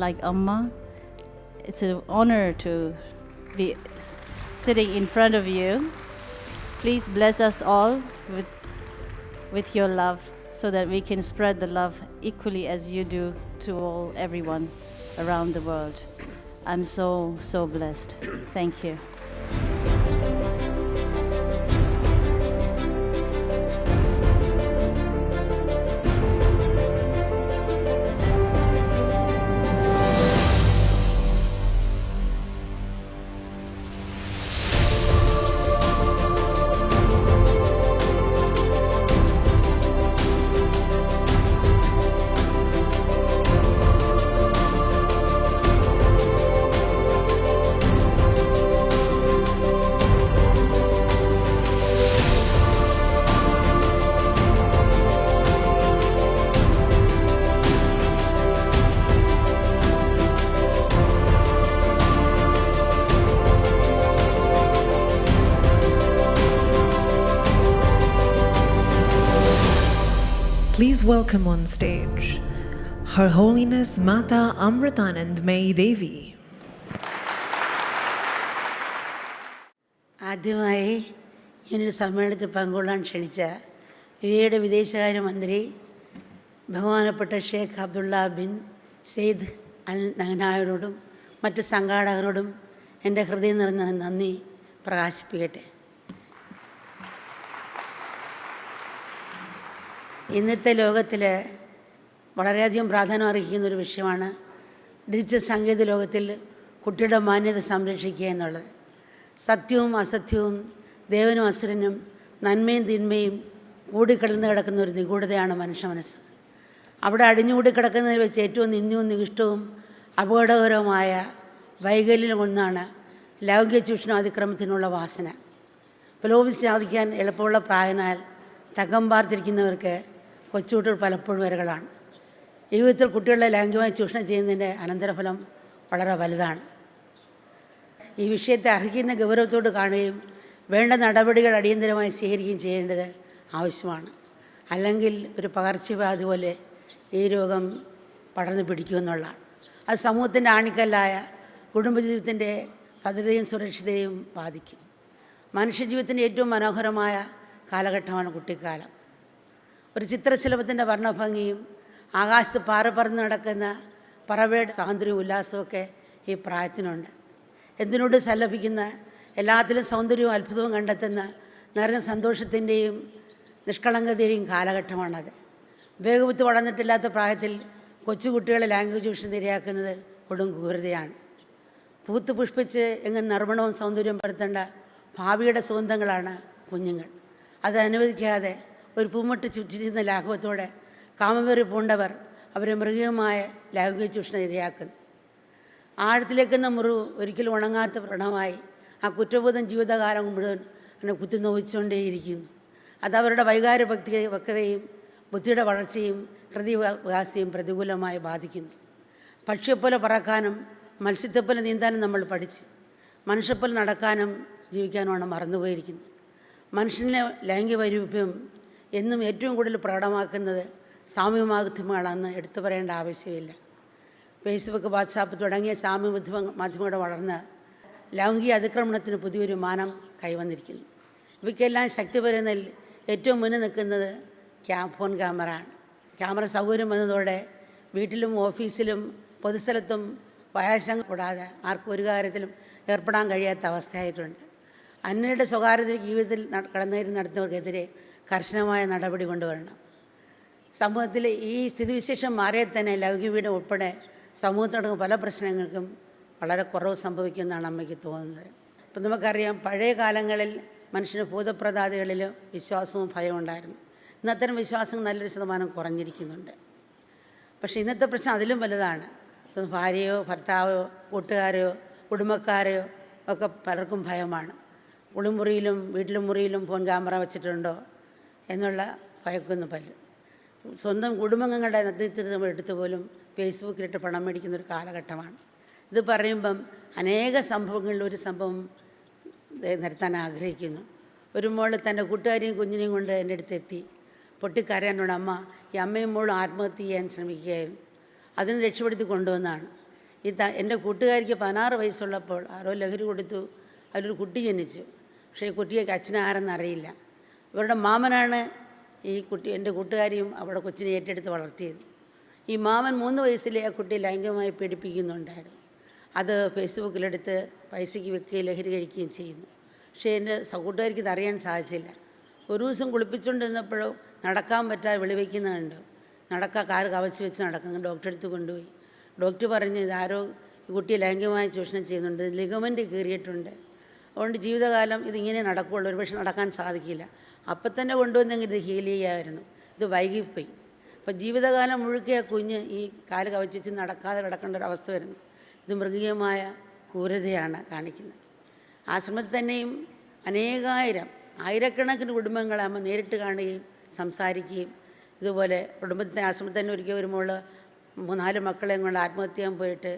like Amma. It's an honor to be sitting in front of you. Please bless us all with your love so that we can spread the love equally as you do to everyone around the world. I'm so blessed. Thank you. Please welcome on stage Her Holiness Mata Amritanandmayi Devi. ആദ്യമായി ഇങ്ങനൊരു സമ്മേളനത്തിൽ പങ്കുകൊള്ളാൻ ക്ഷണിച്ച യുഎഇയുടെ വിദേശകാര്യമന്ത്രി ബഹുമാനപ്പെട്ട Sheikh Abdullah bin Syed അൽ നഹ്യാനോടും മറ്റ് സംഘാടകരോടും എൻ്റെ ഹൃദയം നിറഞ്ഞ നന്ദി പ്രകാശിപ്പിക്കട്ടെ. ഇന്നത്തെ ലോകത്തിൽ വളരെയധികം പ്രാധാന്യം അർഹിക്കുന്നൊരു വിഷയമാണ് ഡിജിറ്റൽ സാങ്കേതിക ലോകത്തിൽ കുട്ടിയുടെ മാന്യത സംരക്ഷിക്കുക എന്നുള്ളത്. സത്യവും അസത്യവും ദേവനും അസുരനും നന്മയും തിന്മയും കൂടിക്കിടന്ന് കിടക്കുന്ന ഒരു നിഗൂഢതയാണ് മനുഷ്യ മനസ്സ്. അവിടെ അടിഞ്ഞുകൂടി കിടക്കുന്നതിൽ വെച്ച് ഏറ്റവും നിന്ദ്യവും നികൃഷ്ടവും അപകടകരവുമായ വൈകല്യം ഒന്നാണ് ലൈംഗിക ചൂഷണം അതിക്രമത്തിനുള്ള വാസന. പ്രലോഭിച്ച് സാധിക്കാൻ എളുപ്പമുള്ള പ്രായനാൽ തകം പാർത്തിരിക്കുന്നവർക്ക് കൊച്ചുകുട്ടികൾ പലപ്പോഴും വരകളാണ്. ഈ വിധത്തിൽ കുട്ടികളെ ലൈംഗികമായി ചൂഷണം ചെയ്യുന്നതിൻ്റെ അനന്തരഫലം വളരെ വലുതാണ്. ഈ വിഷയത്തെ അർഹിക്കുന്ന ഗൗരവത്തോട് കാണുകയും വേണ്ട നടപടികൾ അടിയന്തരമായി സ്വീകരിക്കുകയും ചെയ്യേണ്ടത് ആവശ്യമാണ്. അല്ലെങ്കിൽ ഒരു പകർച്ചവ്യാധി പോലെ ഈ രോഗം പടർന്നു പിടിക്കുമെന്നുള്ളതാണ്. അത് സമൂഹത്തിൻ്റെ ആണിക്കല്ലായ കുടുംബജീവിതത്തിൻ്റെ ഭദ്രതയും സുരക്ഷിതയും ബാധിക്കും. മനുഷ്യജീവിതത്തിൻ്റെ ഏറ്റവും മനോഹരമായ കാലഘട്ടമാണ് കുട്ടിക്കാലം. ഒരു ചിത്രശലഭത്തിൻ്റെ വർണ്ണഭംഗിയും ആകാശത്ത് പാറ പറന്ന് നടക്കുന്ന പറവയുടെ സ്വാതന്ത്ര്യവും ഉല്ലാസമൊക്കെ ഈ പ്രായത്തിനുണ്ട്. എന്തിനോട് സല്ലപിക്കുന്ന എല്ലാത്തിലും സൗന്ദര്യവും അത്ഭുതവും കണ്ടെത്തുന്ന നിറഞ്ഞ സന്തോഷത്തിൻ്റെയും നിഷ്കളങ്കതയുടെയും കാലഘട്ടമാണത്. വേഗബുദ്ധി വളർന്നിട്ടില്ലാത്ത പ്രായത്തിൽ കൊച്ചുകുട്ടികളെ ലൈംഗിക ചൂഷണം ഇരയാക്കുന്നത് കൊടും ക്രൂരതയാണ്. പൂത്ത് പുഷ്പിച്ച് എങ്ങനെ നർമ്മണവും സൗന്ദര്യവും പരത്തേണ്ട ഭാവിയുടെ സുഗന്ധങ്ങളാണ് കുഞ്ഞുങ്ങൾ. അത് അനുവദിക്കാതെ ഒരു പൂമട്ട് ചുറ്റിച്ചിരുന്ന ലാഘവത്തോടെ കാമവെറി പൂണ്ടവർ അവരെ മൃഗീയമായ ലൈംഗിക ചൂഷണം ഇരയാക്കുന്നു. ആഴത്തിലേക്കെന്ന മുറിവ് ഒരിക്കലും ഉണങ്ങാത്ത വ്രണമായി ആ കുറ്റബോധം ജീവിതകാലം മുഴുവൻ എന്നെ കുത്തിനോവിച്ചുകൊണ്ടേയിരിക്കുന്നു. അതവരുടെ വൈകാരിക പക്വതയും ബുദ്ധിയുടെ വളർച്ചയും ഹൃദയവികാസയും പ്രതികൂലമായി ബാധിക്കുന്നു. പക്ഷിയെപ്പോലെ പറക്കാനും മത്സ്യത്തെപ്പോലെ നീന്താനും നമ്മൾ പഠിച്ചു. മനുഷ്യപ്പോലെ നടക്കാനും ജീവിക്കാനുമാണ് മറന്നുപോയിരിക്കുന്നത്. മനുഷ്യനിലെ ലൈംഗിക വൈരൂപ്യം എന്നും ഏറ്റവും കൂടുതൽ പ്രകടമാക്കുന്നത് സാമൂഹ്യ മാധ്യമങ്ങളാണെന്ന് എടുത്തു പറയേണ്ട ആവശ്യമില്ല. ഫേസ്ബുക്ക്, വാട്സാപ്പ് തുടങ്ങിയ സാമൂഹ്യ മാധ്യമങ്ങളുടെ വളർന്ന് ലൈംഗിക അതിക്രമണത്തിന് പുതിയൊരു മാനം കൈവന്നിരിക്കുന്നു. ഇവയ്ക്കെല്ലാം ശക്തി പകരുന്നതിൽ ഏറ്റവും മുന്നിൽ നിൽക്കുന്നത് ഫോൺ ക്യാമറയാണ്. ക്യാമറ സൗകര്യം വന്നതോടെ വീട്ടിലും ഓഫീസിലും പൊതുസ്ഥലത്തും വയസ്സം കൂടാതെ ആർക്കും ഒരു കാര്യത്തിലും ഏർപ്പെടാൻ കഴിയാത്ത അവസ്ഥയായിട്ടുണ്ട്. അന്യരുടെ സ്വകാര്യത ജീവിതത്തിൽ കടന്നുകയറി നടത്തുന്നവർക്കെതിരെ കർശനമായ നടപടി കൊണ്ടുവരണം. സമൂഹത്തിൽ ഈ സ്ഥിതിവിശേഷം മാറിയാൽ തന്നെ ലൈംഗികപീഡനം ഉൾപ്പെടെ സമൂഹത്തിൽ നടക്കുന്ന പല പ്രശ്നങ്ങൾക്കും വളരെ കുറവ് സംഭവിക്കുമെന്നാണ് അമ്മയ്ക്ക് തോന്നുന്നത്. ഇപ്പം നമുക്കറിയാം, പഴയ കാലങ്ങളിൽ മനുഷ്യന് ഭൂതപ്രതാദികളിൽ വിശ്വാസവും ഭയവും ഉണ്ടായിരുന്നു. ഇന്നത്തരം വിശ്വാസം നല്ലൊരു ശതമാനം കുറഞ്ഞിരിക്കുന്നുണ്ട്. പക്ഷേ ഇന്നത്തെ പ്രശ്നം അതിലും വലുതാണ്. ഭാര്യയോ ഭർത്താവോ കൂട്ടുകാരോ കുടുംബക്കാരോ ഒക്കെ പലർക്കും ഭയമാണ്. കുളിമുറിയിലും വീട്ടിലും മുറിയിലും ഫോൺ ക്യാമറ വെച്ചിട്ടുണ്ടോ എന്നുള്ള ഭയക്കുന്നു പലരും. സ്വന്തം കുടുംബങ്ങളുടെ നേതൃത്വം എടുത്ത് പോലും ഫേസ്ബുക്കിലിട്ട് പണം മേടിക്കുന്നൊരു കാലഘട്ടമാണ്. ഇത് പറയുമ്പം അനേക സംഭവങ്ങളിൽ ഒരു സംഭവം നിരത്താൻ ആഗ്രഹിക്കുന്നു. ഒരു മോൾ തൻ്റെ കൂട്ടുകാരിയും കുഞ്ഞിനെയും കൊണ്ട് എൻ്റെ അടുത്തെത്തി. പൊട്ടിക്കരയാനോട്, അമ്മ, ഈ അമ്മയും മോളും ആത്മഹത്യ ചെയ്യാൻ ശ്രമിക്കുകയായിരുന്നു, അതിന് രക്ഷപ്പെടുത്തി കൊണ്ടുവന്നാണ്. എൻ്റെ കൂട്ടുകാരിക്ക് 16 വയസ്സുള്ളപ്പോൾ ആരോ ലഹരി കൊടുത്തു, അതിലൊരു കുട്ടി ജനിച്ചു. പക്ഷേ ഈ കുട്ടിയെ അച്ഛനെ ആരെന്നറിയില്ല. ഇവരുടെ മാമനാണ് ഈ കുട്ടി, എൻ്റെ കൂട്ടുകാരിയും അവിടെ കൊച്ചിനെ ഏറ്റെടുത്ത് വളർത്തിയത്. ഈ മാമൻ 3 വയസ്സിലെ ആ കുട്ടി ലൈംഗികമായി പീഡിപ്പിക്കുന്നുണ്ടായിരുന്നു. അത് ഫേസ്ബുക്കിലെടുത്ത് പൈസയ്ക്ക് വെക്കുകയും ലഹരി കഴിക്കുകയും ചെയ്യുന്നു. പക്ഷേ എൻ്റെ കൂട്ടുകാരിക്ക് ഇത് അറിയാൻ സാധിച്ചില്ല. ഒരു ദിവസം കുളിപ്പിച്ചുകൊണ്ടിരുന്നപ്പോഴോ നടക്കാൻ പറ്റാതെ വെളിവയ്ക്കുന്നുണ്ട്. കാല് കവച്ച് വെച്ച് നടക്കുന്നു. ഡോക്ടറെ അടുത്ത് കൊണ്ടുപോയി. ഡോക്ടർ പറഞ്ഞ് ഇതാരോ ഈ കുട്ടിയെ ലൈംഗികമായി ചൂഷണം ചെയ്യുന്നുണ്ട്, ലിഗമെൻ്റ് കീറിയിട്ടുണ്ട്, അതുകൊണ്ട് ജീവിതകാലം ഇതിങ്ങനെ നടക്കുകയുള്ളൂ, ഒരുപക്ഷെ നടക്കാൻ സാധിക്കില്ല. അപ്പം തന്നെ കൊണ്ടുവന്നെങ്കിൽ ഇത് ഹീൽ ചെയ്യാമായിരുന്നു. ഇത് വൈകിപ്പോയി. അപ്പം ജീവിതകാലം മുഴുക്കെ ആ കുഞ്ഞ് ഈ കാല് കവച്ച് വെച്ച് നടക്കാതെ കിടക്കേണ്ട ഒരു അവസ്ഥ വരുന്നു. ഇത് മൃഗീയമായ ക്രൂരതയാണ് കാണിക്കുന്നത്. ആശ്രമത്തിൽ തന്നെയും ആയിരക്കണക്കിന് കുടുംബങ്ങളെ അമ്മ നേരിട്ട് കാണുകയും സംസാരിക്കുകയും ഇതുപോലെ കുടുംബത്തെ ആശ്രമത്തിൽ തന്നെ ഒരിക്കൽ വരുമ്പോൾ 3-4 മക്കളെയും കൊണ്ട് ആത്മഹത്യ ചെയ്യാൻ പോയിട്ട്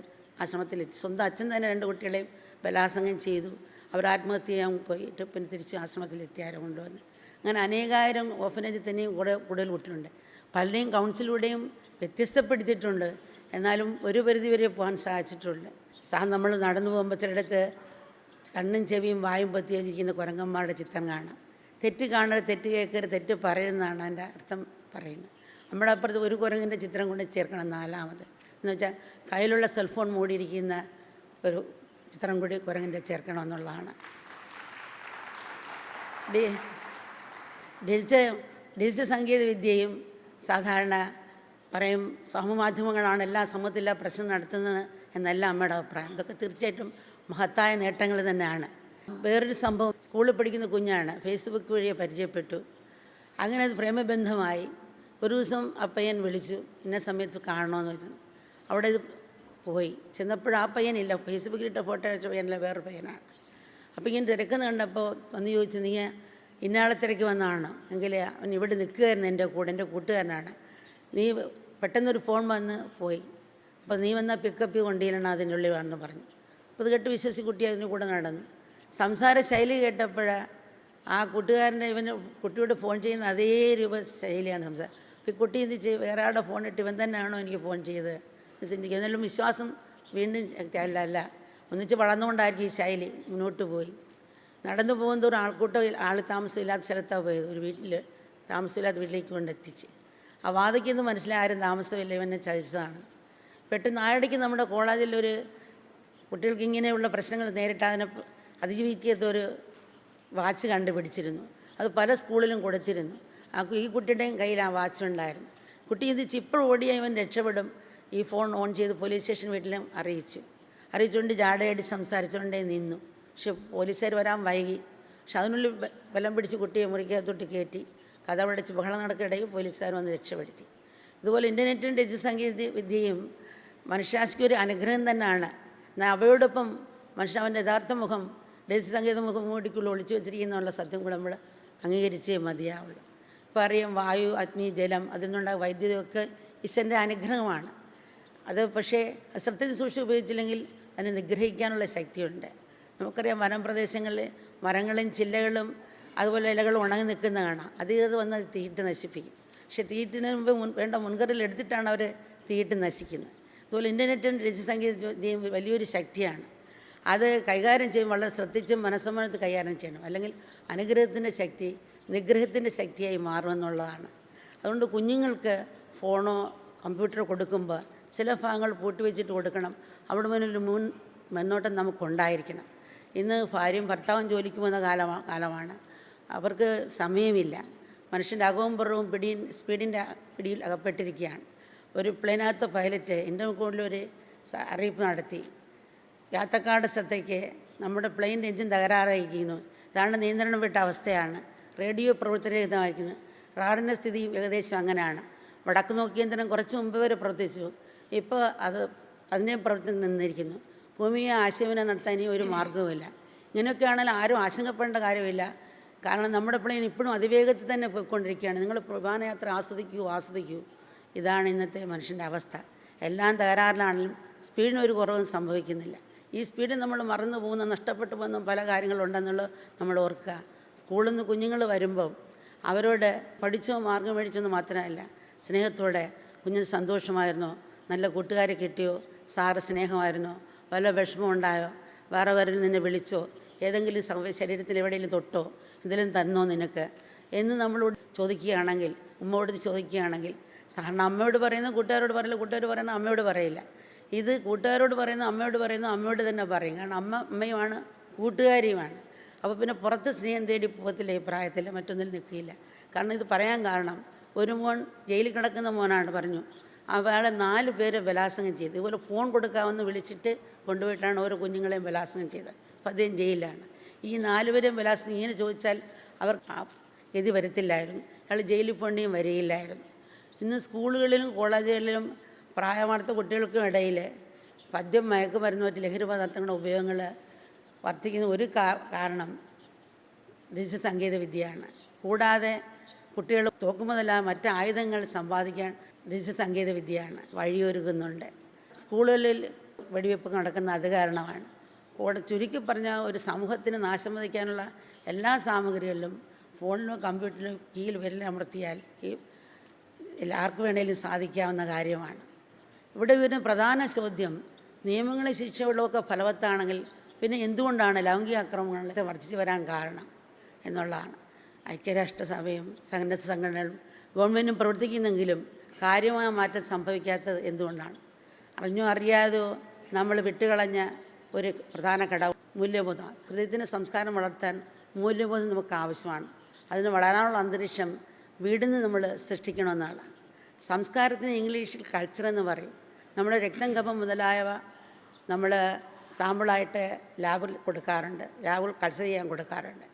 ആശ്രമത്തിലെത്തി. സ്വന്തം അച്ഛൻ തന്നെ 2 കുട്ടികളെയും ബലാത്സംഗം ചെയ്തു. അവർ ആത്മഹത്യ ചെയ്യാൻ പോയിട്ട് പിന്നെ തിരിച്ച് ആശ്രമത്തിലെത്തി ആരും കൊണ്ടുവന്ന്. അങ്ങനെ അനേകായിരം ഓർഫനേജിൽ തന്നെയും കൂടുതൽ കുട്ടികളുണ്ട്. പലരെയും കൗൺസിലൂടെയും വ്യത്യസ്തപ്പെടുത്തിയിട്ടുണ്ട്. എന്നാലും ഒരു പരിധി വരെ പോകാൻ സാധിച്ചിട്ടുണ്ട്. നമ്മൾ നടന്നു പോകുമ്പോൾ ചിലയിടത്ത് കണ്ണും ചെവിയും വായും പൊത്തിയിരിക്കുന്ന കുരങ്ങന്മാരുടെ ചിത്രം കാണാം. തെറ്റ് കാണരുത്, തെറ്റ് കേൾക്കരുത്, തെറ്റ് പറയുന്നതാണ് അതിൻ്റെ അർത്ഥം പറയുന്നത്. നമ്മുടെ അപ്പുറത്ത് ഒരു കുരങ്ങിൻ്റെ ചിത്രം കൊണ്ട് ചേർക്കണം 4ാമത് എന്ന് വെച്ചാൽ കയ്യിലുള്ള സെൽഫോൺ മൂടിയിരിക്കുന്ന ഒരു ചിത്രം കൂടി കുരങ്ങിൻ്റെ ചേർക്കണമെന്നുള്ളതാണ്. ഡിജിറ്റൽ സാങ്കേതികവിദ്യയും സാധാരണ പറയും സമൂഹമാധ്യമങ്ങളാണ് എല്ലാ സമൂഹത്തിലെ പ്രശ്നം നടത്തുന്നത് എന്നല്ല അമ്മയുടെ അഭിപ്രായം. ഇതൊക്കെ തീർച്ചയായിട്ടും മഹത്തായ നേട്ടങ്ങൾ തന്നെയാണ്. വേറൊരു സംഭവം, സ്കൂളിൽ പഠിക്കുന്ന കുഞ്ഞാണ്, ഫേസ്ബുക്ക് വഴി പരിചയപ്പെട്ടു. അങ്ങനെ അത് പ്രേമബന്ധമായി. ഒരു ദിവസം ആ പയ്യൻ വിളിച്ചു, ഇന്ന സമയത്ത് കാണണമെന്ന് വെച്ചു. അവിടെ ഇത് പോയി ചെന്നപ്പോൾ ആ പയ്യനില്ല, ഫേസ്ബുക്കിലിട്ട ഫോട്ടോ അയച്ച പയ്യനല്ല, വേറൊരു പയ്യനാണ്. അപ്പോൾ ഇങ്ങനെ തിരക്കുന്ന കണ്ടപ്പോൾ വന്ന് ചോദിച്ചു, നീ ഇന്നയാളെ തിരക്ക് വന്നതാണോ? എങ്കിൽ അവൻ ഇവിടെ നിൽക്കുകയായിരുന്നു എൻ്റെ കൂടെ, എൻ്റെ കൂട്ടുകാരനാണ്. നീ പെട്ടെന്നൊരു ഫോൺ വന്ന് പോയി, അപ്പോൾ നീ വന്നാൽ പിക്കപ്പ് കൊണ്ടിരണം അതിൻ്റെ ഉള്ളിൽ വന്ന് പറഞ്ഞു. അപ്പോൾ ഇത് കേട്ട് വിശ്വസി കുട്ടി അതിന് കൂടെ നടന്നു. സംസാര ശൈലി കേട്ടപ്പോൾ ആ കൂട്ടുകാരൻ്റെ കുട്ടിയോട് ഫോൺ ചെയ്യുന്ന അതേ ശൈലിയാണ് സംസാരം. അപ്പോൾ ഈ കുട്ടി എന്ത് ചെയ്യും, വേറെ ആളുടെ ഫോൺ ഇട്ട് ഇവൻ തന്നെയാണോ എനിക്ക് ഫോൺ ചെയ്തത് ചിന്തിക്കുക. എന്നാലും വിശ്വാസം വീണ്ടും അല്ല ഒന്നിച്ച് വളർന്നുകൊണ്ടായിരിക്കും ഈ ശൈലി. മുന്നോട്ട് പോയി നടന്നു പോകുന്നതോറും ആൾക്കൂട്ടം താമസമില്ലാത്ത സ്ഥലത്താണ് പോയത്. ഒരു വീട്ടിൽ താമസമില്ലാത്ത വീട്ടിലേക്ക് കൊണ്ടെത്തിച്ച് ആ വാതിക്കൊന്ന് മനസ്സിലായി ആരും താമസമില്ല, ഇവനെ ചതിച്ചതാണ്. പെട്ടെന്ന് ആയിടയ്ക്ക് നമ്മുടെ കോളേജിലൊരു കുട്ടികൾക്ക് ഇങ്ങനെയുള്ള പ്രശ്നങ്ങൾ നേരിട്ട് അതിനെ അതിജീവിക്കാത്തൊരു വാച്ച് കണ്ടുപിടിച്ചിരുന്നു. അത് പല സ്കൂളിലും കൊടുത്തിരുന്നു. ഈ കുട്ടിയുടെയും കയ്യിൽ ആ വാച്ച് ഉണ്ടായിരുന്നു. കുട്ടി ഇത് ചിപ്പോൾ ഓടിയ ഇവൻ രക്ഷപ്പെടും. ഈ ഫോൺ ഓൺ ചെയ്ത് പോലീസ് സ്റ്റേഷൻ വീട്ടിലും അറിയിച്ചുകൊണ്ട് ജാടയടി സംസാരിച്ചുകൊണ്ടേ നിന്നു. പക്ഷെ പോലീസുകാർ വരാൻ വൈകി. പക്ഷെ അതിനുള്ളിൽ ബലം പിടിച്ച് കുട്ടിയെ മുറിക്കകത്തോട്ട് കയറ്റി കഥവടച്ച് ബഹളം നടക്കിടയിൽ പോലീസുകാർ വന്ന് രക്ഷപ്പെടുത്തി. ഇതുപോലെ ഇൻ്റർനെറ്റും ഡിജിറ്റൽ സാങ്കേതിക വിദ്യയും മനുഷ്യാശിക്ക് ഒരു അനുഗ്രഹം തന്നെയാണ്. എന്നാൽ അവയോടൊപ്പം അവൻ്റെ യഥാർത്ഥ മുഖം ഡിജിറ്റൽ സാങ്കേതിക മുഖം മൂടിക്കുള്ളിൽ ഒളിച്ചു വെച്ചിരിക്കുന്നുള്ള സത്യം കൂടെ നമ്മൾ അംഗീകരിച്ചേ മതിയാവുള്ളൂ. ഇപ്പോൾ അറിയാം, വായു, അഗ്നി, ജലം, അതിൽ നിന്നുണ്ടായ വൈദ്യുതിയൊക്കെ ഈശ്വരൻ്റെ അനുഗ്രഹമാണ്. അത് പക്ഷേ ശ്രദ്ധയിൽ സൂക്ഷിച്ച് ഉപയോഗിച്ചില്ലെങ്കിൽ അതിനെ നിഗ്രഹിക്കാനുള്ള ശക്തിയുണ്ട്. നമുക്കറിയാം, വനപ്രദേശങ്ങളിൽ മരങ്ങളും ചില്ലകളും അതുപോലെ ഇലകളും ഉണങ്ങി നിൽക്കുന്ന കാണാം. അത് വന്ന് തീയിട്ട് നശിപ്പിക്കും. പക്ഷേ തീയിട്ടിന് മുമ്പ് വേണ്ട മുൻകരുതൽ എടുത്തിട്ടാണ് അവർ തീയിട്ട് നശിക്കുന്നത്. അതുപോലെ ഇൻ്റർനെറ്റും ഡിജിറ്റൽ സാങ്കേതികവിദ്യയും വലിയൊരു ശക്തിയാണ്. അത് കൈകാര്യം ചെയ്യുമ്പോൾ വളരെ ശ്രദ്ധിച്ചും മനസ്സമ്മതത്തിൽ കൈകാര്യം ചെയ്യണം. അല്ലെങ്കിൽ അനുഗ്രഹത്തിൻ്റെ ശക്തി നിഗ്രഹത്തിൻ്റെ ശക്തിയായി മാറുമെന്നുള്ളതാണ്. അതുകൊണ്ട് കുഞ്ഞുങ്ങൾക്ക് ഫോണോ കമ്പ്യൂട്ടറോ കൊടുക്കുമ്പോൾ ചില ഭാഗങ്ങൾ പൂട്ടിവെച്ചിട്ട് കൊടുക്കണം. അവിടെ മുന്നൊരു മുന്നോട്ടം നമുക്കുണ്ടായിരിക്കണം. ഇന്ന് ഭാര്യയും ഭർത്താവും ജോലിക്ക് പോകുന്ന കാലമാണ്. അവർക്ക് സമയമില്ല. മനുഷ്യൻ്റെ അകവും പുറവും സ്പീഡിൻ്റെ പിടിയിൽ അകപ്പെട്ടിരിക്കുകയാണ്. ഒരു പ്ലെയിനകത്ത് പൈലറ്റ് ഇൻ്റർകോളിലൊരു അറിയിപ്പ് നടത്തി, യാത്രക്കാരുടെ ശ്രദ്ധയ്ക്ക് നമ്മുടെ പ്ലെയിൻ്റെ എഞ്ചിൻ തകരാറായിരിക്കുന്നു, ഇതാണ് നിയന്ത്രണം വിട്ട അവസ്ഥയാണ്, റേഡിയോ പ്രവർത്തനരഹിതമായിരിക്കുന്നു. റാഡിൻ്റെ സ്ഥിതി ഏകദേശം അങ്ങനെയാണ്. വടക്ക് നോക്കി യന്ത്രം കുറച്ച് മുമ്പ് വരെ പ്രവർത്തിച്ചു, ഇപ്പോൾ അതിനെ പ്രവർത്തനം നിന്നിരിക്കുന്നു. ഭൂമിയെ ആശയവിനിമയം നടത്താൻ ഇനി ഒരു മാർഗവുമില്ല. ഇങ്ങനെയൊക്കെയാണെങ്കിൽ ആരും ആശങ്കപ്പെടേണ്ട കാര്യമില്ല. കാരണം നമ്മുടെ പ്ലെയിൻ ഇപ്പോഴും അതിവേഗത്തിൽ തന്നെ പോയിക്കൊണ്ടിരിക്കുകയാണ്. നിങ്ങൾ വിമാനയാത്ര ആസ്വദിക്കൂ. ഇതാണ് ഇന്നത്തെ മനുഷ്യൻ്റെ അവസ്ഥ. എല്ലാം തകരാറിലാണെങ്കിലും സ്പീഡിനൊരു കുറവും സംഭവിക്കുന്നില്ല. ഈ സ്പീഡിൽ നമ്മൾ മറന്നു പോകുന്ന, നഷ്ടപ്പെട്ടു പോകുന്ന പല കാര്യങ്ങളുണ്ടെന്നുള്ളത് നമ്മൾ ഓർക്കുക. സ്കൂളിൽ നിന്ന് കുഞ്ഞുങ്ങൾ വരുമ്പം അവരോട് പഠിച്ചോ മാർഗം മേടിച്ചെന്ന് മാത്രമല്ല, സ്നേഹത്തോടെ കുഞ്ഞിന് സന്തോഷമായിരുന്നോ, നല്ല കൂട്ടുകാരെ കിട്ടിയോ, സാറ് സ്നേഹമായിരുന്നോ, വല്ല വിഷമമുണ്ടായോ, വേറെ വരിൽ നിന്നെ വിളിച്ചോ, ഏതെങ്കിലും ശരീരത്തിൽ എവിടെയെങ്കിലും തൊട്ടോ, എന്തെങ്കിലും തന്നോ നിനക്ക് എന്ന് നമ്മളോട് ചോദിക്കുകയാണെങ്കിൽ, ഉമ്മയോട് ചോദിക്കുകയാണെങ്കിൽ, സാറിന് അമ്മയോട് പറയുന്നു, കൂട്ടുകാരോട് പറയില്ല, കൂട്ടുകാർ പറയുന്ന അമ്മയോട് പറയില്ല. ഇത് കൂട്ടുകാരോട് പറയുന്നു, അമ്മയോട് പറയുന്നു, അമ്മയോട് തന്നെ പറയും. കാരണം അമ്മയുമാണ് കൂട്ടുകാരിയുമാണ്. അപ്പോൾ പിന്നെ പുറത്ത് സ്നേഹം തേടി പോകത്തില്ല, ഈ പ്രായത്തിൽ മറ്റൊന്നിൽ നിൽക്കില്ല. കാരണം ഇത് പറയാൻ കാരണം, ഒരു മോൻ ജയിലിൽ കിടക്കുന്ന മോനാണ് പറഞ്ഞു, അയാളെ 4 പേര് ബലാത്സംഗം ചെയ്തു. ഇതുപോലെ ഫോൺ കൊടുക്കാമെന്ന് വിളിച്ചിട്ട് കൊണ്ടുപോയിട്ടാണ് ഓരോ കുഞ്ഞുങ്ങളെയും ബലാത്സംഗം ചെയ്തത്. അപ്പോൾ അദ്ദേഹം ജയിലിലാണ്. ഈ 4 പേരെയും ബലാത്സംഗം ഇങ്ങനെ ചോദിച്ചാൽ അവർ ഗതി വരത്തില്ലായിരുന്നു. അയാൾ ജയിലിൽ പോകേണ്ടിയും വരികയില്ലായിരുന്നു. ഇന്ന് സ്കൂളുകളിലും കോളേജുകളിലും പ്രായമാർത്ത കുട്ടികൾക്കും ഇടയിൽ മദ്യം, മയക്കുമരുന്ന്, മറ്റ് ലഹരി പദാർത്ഥങ്ങളുടെ ഉപയോഗങ്ങൾ വർദ്ധിക്കുന്ന ഒരു കാരണം ഡിജിറ്റൽ സാങ്കേതികവിദ്യയാണ്. കൂടാതെ കുട്ടികൾ തോക്കുമുതല മറ്റ് ആയുധങ്ങൾ സമ്പാദിക്കാൻ ഡിജിറ്റൽ സാങ്കേതികവിദ്യയാണ് വഴിയൊരുക്കുന്നുണ്ട്. സ്കൂളുകളിൽ വെടിവെപ്പ് നടക്കുന്ന അത് കാരണമാണ്. ചുരുക്കി പറഞ്ഞാൽ ഒരു സമൂഹത്തിന് നാശം വിതയ്ക്കാനുള്ള എല്ലാ സാമഗ്രികളിലും ഫോണിലോ കമ്പ്യൂട്ടറിലോ കീഴിൽ വിരലമർത്തിയാൽ എല്ലാവർക്കും വേണമെങ്കിലും സാധിക്കാവുന്ന കാര്യമാണ്. ഇവിടെ വരുന്ന പ്രധാന ചോദ്യം, നിയമങ്ങളും ശിക്ഷകളൊക്കെ ഫലവത്താണെങ്കിൽ പിന്നെ എന്തുകൊണ്ടാണ് ലൈംഗിക ആക്രമണങ്ങളെ വർദ്ധിച്ചു വരാൻ കാരണം എന്നുള്ളതാണ്. ഐക്യരാഷ്ട്രസഭയും സന്നദ്ധ സംഘടനകളും ഗവൺമെൻറ്റും പ്രവർത്തിക്കുന്നെങ്കിലും കാര്യമായ മാറ്റം സംഭവിക്കാത്തത് എന്തുകൊണ്ടാണ്? അറിഞ്ഞോ അറിയാതെയോ നമ്മൾ വിട്ടുകളഞ്ഞ ഒരു പ്രധാന ഘടകം മൂല്യബോധം. ഹൃദയത്തിൻ്റെ സംസ്കാരം വളർത്താൻ മൂല്യബോധം നമുക്ക് ആവശ്യമാണ്. അതിന് വളരാനുള്ള അന്തരീക്ഷം വീടിൽ നിന്ന് നമ്മൾ സൃഷ്ടിക്കണമെന്നാണ്. സംസ്കാരത്തിന് ഇംഗ്ലീഷിൽ കൾച്ചർ എന്ന് പറയും. നമ്മുടെ രക്തം, കഫം മുതലായവ നമ്മൾ സാമ്പിളായിട്ട് ലാബിൽ കൊടുക്കാറുണ്ട്, ലാബിൽ കൾച്ചർ ചെയ്യാൻ കൊടുക്കാറുണ്ട്.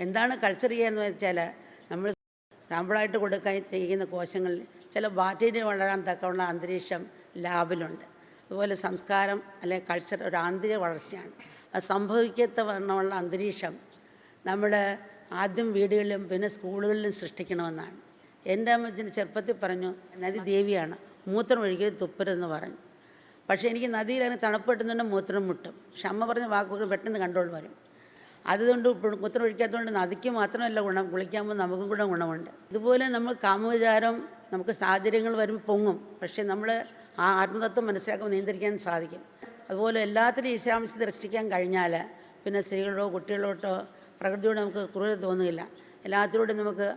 എന്താണ് കൾച്ചർ ചെയ്യുക എന്ന് വെച്ചാൽ, നമ്മൾ സാമ്പിളായിട്ട് കൊടുക്കാൻ ചെയ്യുന്ന കോശങ്ങളിൽ ചില ബാക്ടീരിയ വളരാൻ തക്കമുള്ള അന്തരീക്ഷം ലാബിലുണ്ട്. അതുപോലെ സംസ്കാരം അല്ലെങ്കിൽ കൾച്ചർ ഒരു ആന്തരിക വളർച്ചയാണ്. അത് സംഭവിക്കത്തവണ്ണമുള്ള അന്തരീക്ഷം നമ്മൾ ആദ്യം വീടുകളിലും പിന്നെ സ്കൂളുകളിലും സൃഷ്ടിക്കണമെന്നാണ്. എൻ്റെ അമ്മ ചെറുപ്പത്തിൽ പറഞ്ഞു, നദി ദേവിയാണ്, മൂത്രം ഒഴിക്കരുത്, തുപ്പരുതെന്ന് പറഞ്ഞു. പക്ഷേ എനിക്ക് നദിയിൽ അങ്ങനെ തണുപ്പെട്ടുന്നുണ്ട്, മൂത്രം മുട്ടും. പക്ഷെ അമ്മ പറഞ്ഞ വാക്കുകൾ പെട്ടെന്ന് കൺട്രോൾ വരും. അതുകൊണ്ട് മൂത്രം ഒഴിക്കാത്തതുകൊണ്ട് നദിക്ക് മാത്രമല്ല ഗുണം, കുളിക്കാമ്പോൾ നമുക്കും കൂടെ ഗുണമുണ്ട്. ഇതുപോലെ നമ്മൾ കാമവിചാരം നമുക്ക് സാഹചര്യങ്ങൾ വരുമ്പോൾ പൊങ്ങും. പക്ഷേ നമ്മൾ ആ ആത്മതത്വം മനസ്സിലാക്കുമ്പോൾ നിയന്ത്രിക്കാൻ സാധിക്കും. അതുപോലെ എല്ലാത്തിനും ഈശ്വരാംശം ദർശിക്കാൻ കഴിഞ്ഞാൽ പിന്നെ സ്ത്രീകളോ കുട്ടികളോട്ടോ പ്രകൃതിയോട് നമുക്ക് ക്രൂരത തോന്നുകയില്ല. എല്ലാത്തിലൂടെയും നമുക്ക്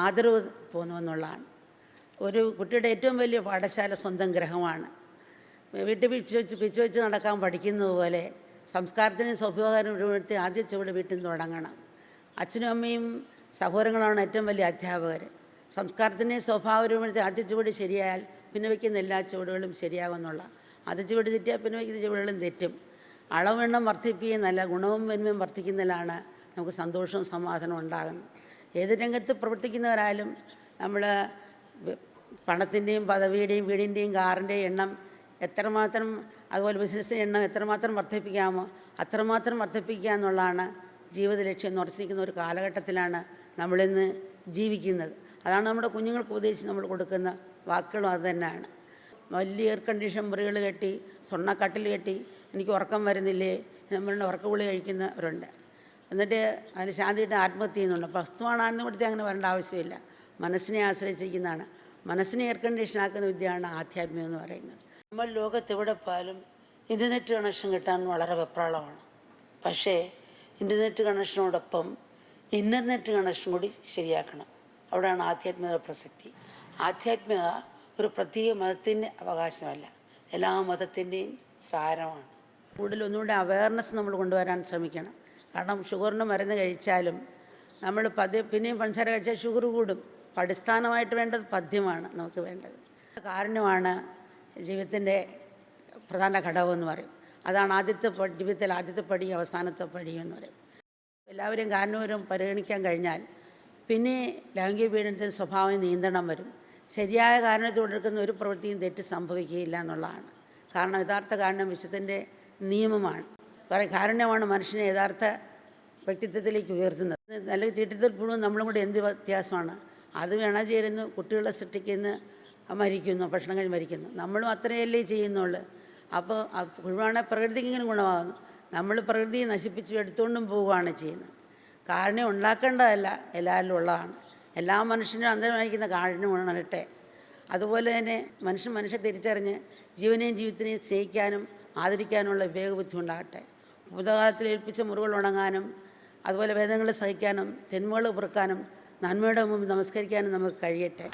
ആദരവ് തോന്നുമെന്നുള്ളതാണ്. ഒരു കുട്ടിയുടെ ഏറ്റവും വലിയ പാഠശാല സ്വന്തം ഗ്രഹമാണ്. വീട്ടിൽ പിച്ചു വെച്ച് നടക്കാൻ പഠിക്കുന്നത് പോലെ സംസ്കാരത്തിനും സ്വഭാവകാരും രൂപപ്പെടുത്തി ആദ്യ ചുവട് വീട്ടിൽ നിന്ന് തുടങ്ങണം. അച്ഛനും അമ്മയും സഹോദരങ്ങളാണ് ഏറ്റവും വലിയ അധ്യാപകർ. സംസ്കാരത്തിൻ്റെ സ്വഭാവ രൂപപ്പെടുത്തി ആദ്യ ചുവട് ശരിയായാൽ പിന്നെ വയ്ക്കുന്ന എല്ലാ ചുവടുകളും ശരിയാകുമെന്നുള്ള. ആദ്യ ചുവട് തെറ്റിയാൽ പിന്നെ വയ്ക്കുന്ന ചുവടുകളും തെറ്റും. അളവെണ്ണം വർദ്ധിപ്പിക്കുന്നതല്ല, ഗുണവും മേന്മയും വർദ്ധിക്കുന്നതിലാണ് നമുക്ക് സന്തോഷവും സമാധാനവും ഉണ്ടാകുന്നത്. ഏത് രംഗത്ത് പ്രവർത്തിക്കുന്നവരായാലും നമ്മൾ പണത്തിൻ്റെയും പദവിയുടെയും വീടിൻ്റെയും കാറിൻ്റെയും എണ്ണം എത്രമാത്രം, അതുപോലെ ബിസിനസ്സിൻ്റെ എണ്ണം എത്രമാത്രം വർദ്ധിപ്പിക്കാമോ അത്രമാത്രം വർദ്ധിപ്പിക്കുക എന്നുള്ളതാണ് ജീവിത ലക്ഷ്യം എന്ന് ഉറച്ചിരിക്കുന്ന ഒരു കാലഘട്ടത്തിലാണ് നമ്മളിന്ന് ജീവിക്കുന്നത്. അതാണ് നമ്മുടെ കുഞ്ഞുങ്ങൾക്ക് ഉപദേശിച്ച് നമ്മൾ കൊടുക്കുന്ന വാക്കുകളും അത് തന്നെയാണ്. വലിയ എയർ കണ്ടീഷൻ മുറികൾ കെട്ടി, സ്വർണ്ണക്കട്ടിൽ കെട്ടി, എനിക്ക് ഉറക്കം വരുന്നില്ലേ, നമ്മളുടെ ഉറക്കഗുളി കഴിക്കുന്നവരുണ്ട്. എന്നിട്ട് അതിന് ശാന്തിയിട്ട് ആത്മഹത്യ ചെയ്യുന്നുണ്ട്. വസ്തുവാണെന്ന് കൊടുത്ത് അങ്ങനെ വരേണ്ട ആവശ്യമില്ല. മനസ്സിനെ ആശ്രയിച്ചിരിക്കുന്നതാണ്. മനസ്സിനെ എയർ കണ്ടീഷനാക്കുന്ന വിദ്യയാണ് ആധ്യാത്മികം എന്ന് പറയുന്നത്. നമ്മൾ ലോകത്തെവിടെ പോയാലും ഇൻ്റർനെറ്റ് കണക്ഷൻ കിട്ടാൻ വളരെ വെപ്രാളമാണ്. പക്ഷേ ഇൻ്റർനെറ്റ് കണക്ഷനോടൊപ്പം ഇൻ്റർനെറ്റ് കണക്ഷൻ കൂടി ശരിയാക്കണം. അവിടെയാണ് ആധ്യാത്മിക പ്രസക്തി. ആധ്യാത്മിക ഒരു പ്രത്യേക മതത്തിൻ്റെ അവകാശമല്ല, എല്ലാ മതത്തിൻ്റെയും സാരമാണ്. കൂടുതൽ ഒന്നുകൂടെ അവയർനെസ് നമ്മൾ കൊണ്ടുവരാൻ ശ്രമിക്കണം. കാരണം ഷുഗറിന് മരുന്ന് കഴിച്ചാലും നമ്മൾ പിന്നെയും പഞ്ചസാര കഴിച്ചാൽ ഷുഗർ കൂടും. അടിസ്ഥാനമായിട്ട് വേണ്ടത് പഥ്യമാണ് നമുക്ക് വേണ്ടത്. കാരുണ്യമാണ് ജീവിതത്തിൻ്റെ പ്രധാന ഘടകമെന്ന് പറയും. അതാണ് ജീവിതത്തിൽ ആദ്യത്തെ പടി, അവസാനത്തെ പടി എന്ന് പറയും. എല്ലാവരും കാരണവരും പരിഗണിക്കാൻ കഴിഞ്ഞാൽ പിന്നെ ലൈംഗിക പീഡനത്തിന് സ്വഭാവം നിയന്ത്രണം വരും. ശരിയായ കാരണത്തിൽ കൊടുക്കുന്ന ഒരു പ്രവൃത്തിയും തെറ്റ് സംഭവിക്കുകയില്ല എന്നുള്ളതാണ്. കാരണം യഥാർത്ഥ കാരുണ്യം വിശുദ്ധൻ്റെ നിയമമാണ്. കാരുണ്യമാണ് മനുഷ്യനെ യഥാർത്ഥ വ്യക്തിത്വത്തിലേക്ക് ഉയർത്തുന്നത്. അല്ലെങ്കിൽ തീട്ടത്തിൽപ്പോഴും നമ്മളും കൂടെ എന്ത് വ്യത്യാസമാണ്? അത് ചേരുന്നു, കുട്ടികളെ സൃഷ്ടിക്കുന്നു, മരിക്കുന്നു, ഭക്ഷണം കഴിഞ്ഞ് മരിക്കുന്നു. നമ്മളും അത്രയല്ലേ ചെയ്യുന്നുള്ളൂ. അപ്പോൾ കുഴിവാണെങ്കിൽ പ്രകൃതിക്ക് ഇങ്ങനെ ഗുണമാകുന്നു. നമ്മൾ പ്രകൃതിയെ നശിപ്പിച്ച് എടുത്തുകൊണ്ടും പോവുകയാണ് ചെയ്യുന്നത്. കാരുണ്യം ഉണ്ടാക്കേണ്ടതല്ല, എല്ലാവരിലും ഉള്ളതാണ്. എല്ലാ മനുഷ്യനും അന്തരമായിരിക്കുന്ന കാരുണ്യം ഉണരട്ടെ. അതുപോലെ തന്നെ മനുഷ്യ തിരിച്ചറിഞ്ഞ് ജീവനെയും ജീവിതത്തിനെയും സ്നേഹിക്കാനും ആദരിക്കാനുള്ള വിവേകബുദ്ധി ഉണ്ടാകട്ടെ. ഭൂതകാലത്തിൽ ഏൽപ്പിച്ച മുറിവുകൾ ഉണങ്ങാനും അതുപോലെ വേദനകൾ സഹിക്കാനും തിന്മകൾ പൊറുക്കാനും നന്മയുടെ മുമ്പ് നമസ്കരിക്കാനും നമുക്ക് കഴിയട്ടെ.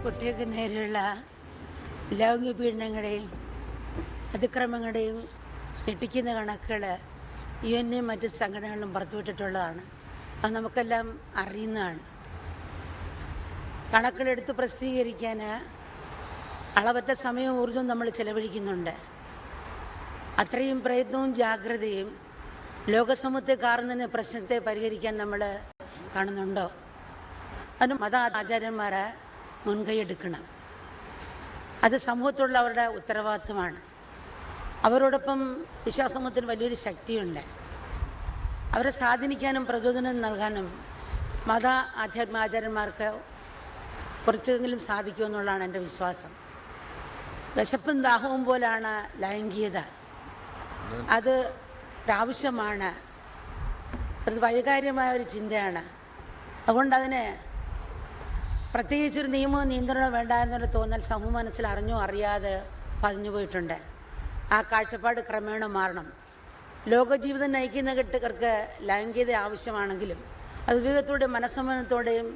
കുട്ടികൾക്ക് നേരെയുള്ള ലൈംഗിക പീഡനങ്ങളുടെയും അതിക്രമങ്ങളുടെയും ഞെട്ടിക്കുന്ന കണക്കുകൾ UN മറ്റ് സംഘടനകളിലും പുറത്തുവിട്ടിട്ടുള്ളതാണ്. അത് നമുക്കെല്ലാം അറിയുന്നതാണ്. കണക്കുകളെടുത്ത് പ്രസിദ്ധീകരിക്കാൻ അളവറ്റ സമയവും ഊർജ്ജവും നമ്മൾ ചെലവഴിക്കുന്നുണ്ട്. അത്രയും പ്രയത്നവും ജാഗ്രതയും ലോകസമൂഹത്തെ കാർന്ന പ്രശ്നത്തെ പരിഹരിക്കാൻ നമ്മൾ കാണുന്നുണ്ടോ? അതിന് മത ആചാര്യന്മാർ മുൻകൈയെടുക്കണം. അത് സമൂഹത്തിലുള്ള അവരുടെ ഉത്തരവാദിത്വമാണ്. അവരോടൊപ്പം വിശ്വാസമൂഹത്തിന് വലിയൊരു ശക്തിയുണ്ട്. അവരെ സ്വാധീനിക്കാനും പ്രചോദനം നൽകാനും മത ആധ്യാത്മാചാര്യന്മാർക്ക് കുറച്ചെങ്കിലും സാധിക്കുമെന്നുള്ളതാണ് എൻ്റെ വിശ്വാസം. വിശപ്പും ദാഹവും പോലാണ് ലൈംഗികത. അത് പ്രാവശ്യമാണ്, അത് വൈകാര്യമായ ഒരു ചിന്തയാണ്. അതുകൊണ്ടതിന് പ്രത്യേകിച്ചൊരു നിയമവും നിയന്ത്രണവും വേണ്ട എന്നൊരു തോന്നൽ സമൂഹ മനസ്സിൽ അറിഞ്ഞോ അറിയാതെ പതിഞ്ഞു പോയിട്ടുണ്ട്. ആ കാഴ്ചപ്പാട് ക്രമേണ മാറണം. ലോകജീവിതം നയിക്കുന്ന കെട്ടുകാർക്ക് ലൈംഗികത ആവശ്യമാണെങ്കിലും അത് വിവേകത്തോടെയും മനസ്സമ്മതത്തോടെയും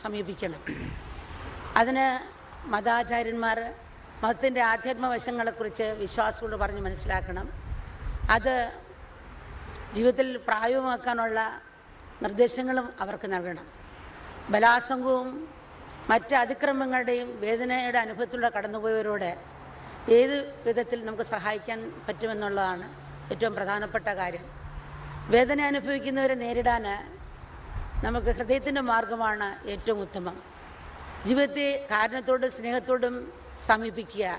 സമീപിക്കണം. അതിന് മതാചാര്യന്മാർ മതത്തിൻ്റെ ആധ്യാത്മവശങ്ങളെക്കുറിച്ച് വിശ്വാസത്തോട് പറഞ്ഞ് മനസ്സിലാക്കണം. അത് ജീവിതത്തിൽ പ്രായോഗികമാക്കാനുള്ള നിർദ്ദേശങ്ങളും അവർക്ക് നൽകണം. ബലാത്സംഗവും മറ്റ് അതിക്രമങ്ങളുടെയും വേദനയുടെ അനുഭവത്തിലൂടെ കടന്നുപോയവരോട് ഏത് വിധത്തിൽ നമുക്ക് സഹായിക്കാൻ പറ്റുമെന്നുള്ളതാണ് ഏറ്റവും പ്രധാനപ്പെട്ട കാര്യം. വേദന അനുഭവിക്കുന്നവരെ നേരിടാൻ നമുക്ക് ഹൃദയത്തിൻ്റെ മാർഗമാണ് ഏറ്റവും ഉത്തമം. ജീവിതത്തെ കാരുണ്യത്തോടും സ്നേഹത്തോടും സമീപിക്കുക.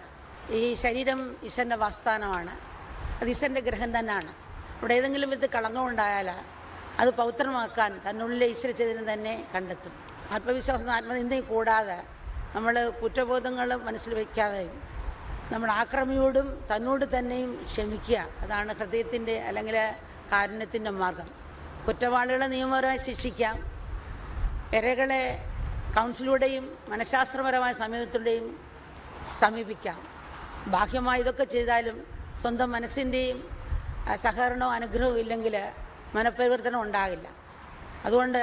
ഈ ശരീരം ഈശ്വരൻ്റെ വാസ്ഥാനമാണ്, അത് ഈശ്വരൻ്റെ ഗ്രഹം തന്നെയാണ്. ഇവിടെ ഏതെങ്കിലും വിധത്തിൽ കളങ്കമുണ്ടായാൽ അത് പൗത്രമാക്കാൻ തന്നുള്ളിലെ ഈശ്വര ചൈതന്യം തന്നെ കണ്ടെത്തും. ആത്മവിശ്വാസം ആത്മനിന്ദയും കൂടാതെ നമ്മൾ കുറ്റബോധങ്ങൾ മനസ്സിൽ വയ്ക്കാതെയും നമ്മൾ ആക്രമിയോടും തന്നോട് തന്നെയും ക്ഷമിക്കുക. അതാണ് ഹൃദയത്തിൻ്റെ അല്ലെങ്കിൽ കാരുണ്യത്തിൻ്റെ മാർഗം. കുറ്റവാളികളെ നിയമപരമായി ശിക്ഷിക്കാം, ഇരകളെ കൗൺസിലൂടെയും മനഃശാസ്ത്രപരമായ സമീപത്തിലൂടെയും സമീപിക്കാം. ബാഹ്യമായി ഇതൊക്കെ ചെയ്താലും സ്വന്തം മനസ്സിൻ്റെയും സഹകരണവും അനുഗ്രഹവും ഇല്ലെങ്കിൽ മനഃപരിവർത്തനം ഉണ്ടാകില്ല. അതുകൊണ്ട്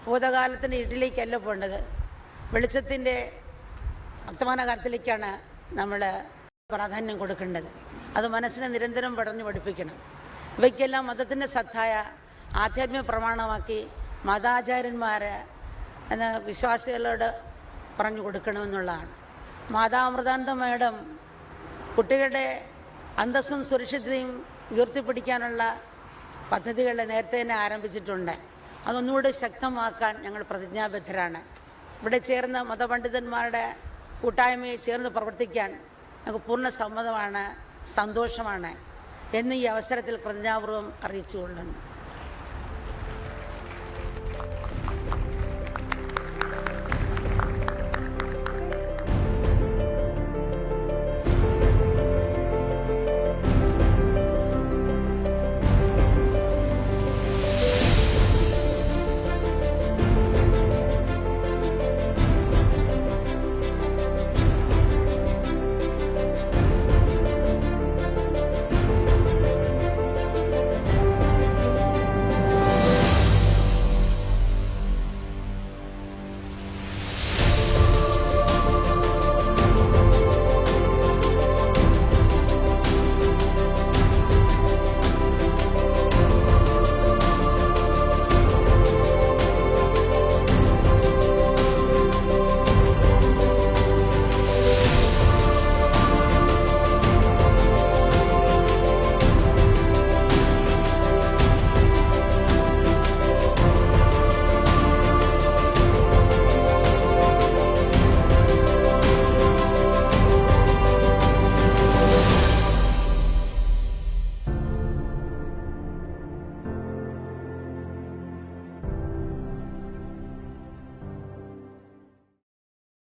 ഭൂതകാലത്തിൻ്റെ ഇരുട്ടിലേക്കല്ല പോകേണ്ടത്, വെളിച്ചത്തിൻ്റെ വർത്തമാനകാലത്തിലേക്കാണ് നമ്മൾ പ്രാധാന്യം കൊടുക്കേണ്ടത്. അത് മനസ്സിനെ നിരന്തരം പഠിഞ്ഞു പഠിപ്പിക്കണം. ഇവയ്ക്കെല്ലാം മതത്തിൻ്റെ സത്തായ ആധ്യാത്മിക പ്രമാണമാക്കി മതാചാര്യന്മാർ എന്ന വിശ്വാസികളോട് പറഞ്ഞു കൊടുക്കണമെന്നുള്ളതാണ്. മാതാ അമൃതാനന്ദ മേഡം കുട്ടികളുടെ അന്തസ്സും സുരക്ഷിതയും ഉയർത്തിപ്പിടിക്കാനുള്ള പദ്ധതികൾ നേരത്തെ തന്നെ ആരംഭിച്ചിട്ടുണ്ട്. അതൊന്നുകൂടി ശക്തമാക്കാൻ ഞങ്ങൾ പ്രതിജ്ഞാബദ്ധരാണ്. ഇവിടെ ചേർന്ന മതപണ്ഡിതന്മാരുടെ കൂട്ടായ്മയെ ചേർന്ന് പ്രവർത്തിക്കാൻ ഞങ്ങൾക്ക് പൂർണ്ണ സമ്മതമാണ്, സന്തോഷമാണ് എന്ന് ഈ അവസരത്തിൽ പ്രതിജ്ഞാപൂർവ്വം അറിയിച്ചുകൊള്ളുന്നു.